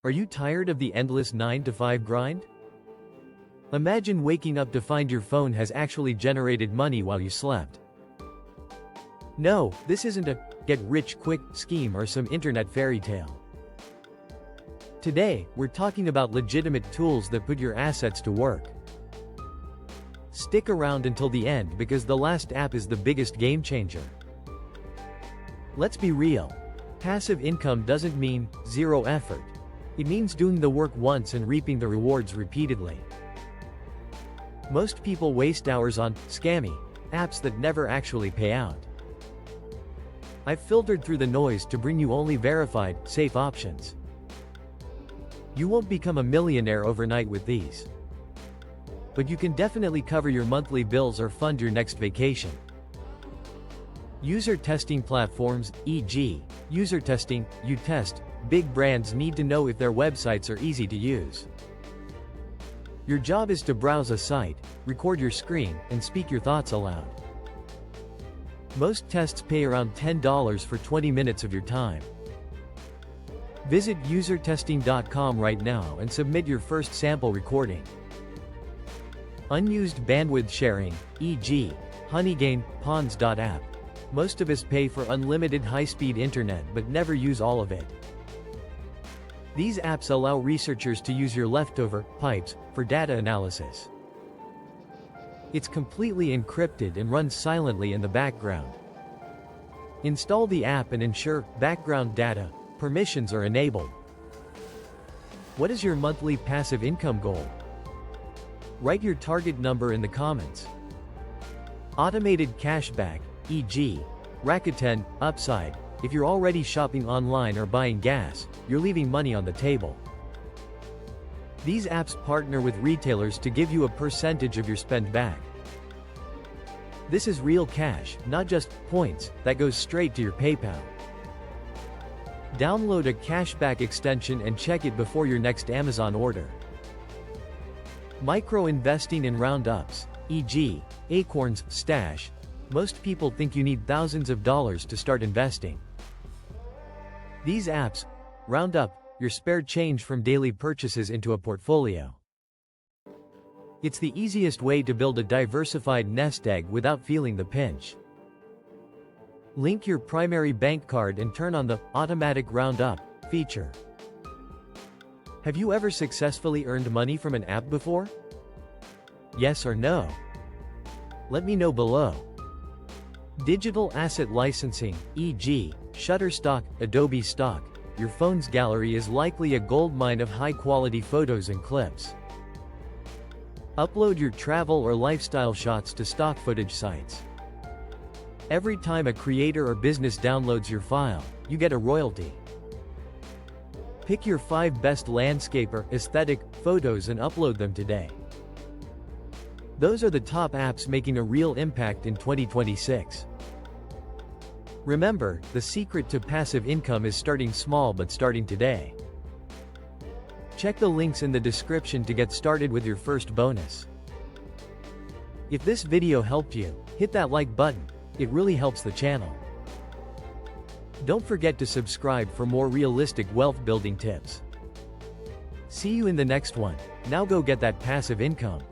Are you tired of the endless 9 to 5 grind? Imagine waking up to find your phone has actually generated money while you slept. No, this isn't a get-rich-quick scheme or some internet fairy tale. Today, we're talking about legitimate tools that put your assets to work. Stick around until the end because the last app is the biggest game changer. Let's be real. Passive income doesn't mean zero effort. It means doing the work once and reaping the rewards repeatedly. Most people waste hours on scammy apps that never actually pay out. I've filtered through the noise to bring you only verified, safe options. You won't become a millionaire overnight with these. But you can definitely cover your monthly bills or fund your next vacation. User testing platforms, e.g., user testing, U-Test, big brands need to know if their websites are easy to use. Your job is to browse a site, record your screen, and speak your thoughts aloud. Most tests pay around $10 for 20 minutes of your time. Visit usertesting.com right now and submit your first sample recording. Unused bandwidth sharing, e.g., Honeygain, Pawns.app. Most of us pay for unlimited high-speed internet but never use all of it. These apps allow researchers to use your leftover pipes for data analysis. It's completely encrypted and runs silently in the background. Install the app and ensure background data permissions are enabled. What is your monthly passive income goal? Write your target number in the comments. Automated cashback, e.g., Rakuten, Upside. If you're already shopping online or buying gas, you're leaving money on the table. These apps partner with retailers to give you a percentage of your spend back. This is real cash, not just points, that goes straight to your PayPal. Download a cashback extension and check it before your next Amazon order. Micro-investing in roundups, e.g., Acorns, Stash. Most people think you need thousands of dollars to start investing. These apps round up your spare change from daily purchases into a portfolio. It's the easiest way to build a diversified nest egg without feeling the pinch. Link your primary bank card and turn on the automatic roundup feature. Have you ever successfully earned money from an app before? Yes or no? Let me know below. Digital asset licensing, e.g., Shutterstock, Adobe Stock. Your phone's gallery is likely a goldmine of high-quality photos and clips. Upload your travel or lifestyle shots to stock footage sites. Every time a creator or business downloads your file, you get a royalty. Pick your 5 best landscape or aesthetic photos and upload them today. Those are the top apps making a real impact in 2026. Remember, the secret to passive income is starting small but starting today. Check the links in the description to get started with your first bonus. If this video helped you, hit that like button. It really helps the channel. Don't forget to subscribe for more realistic wealth building tips. See you in the next one. Now go get that passive income.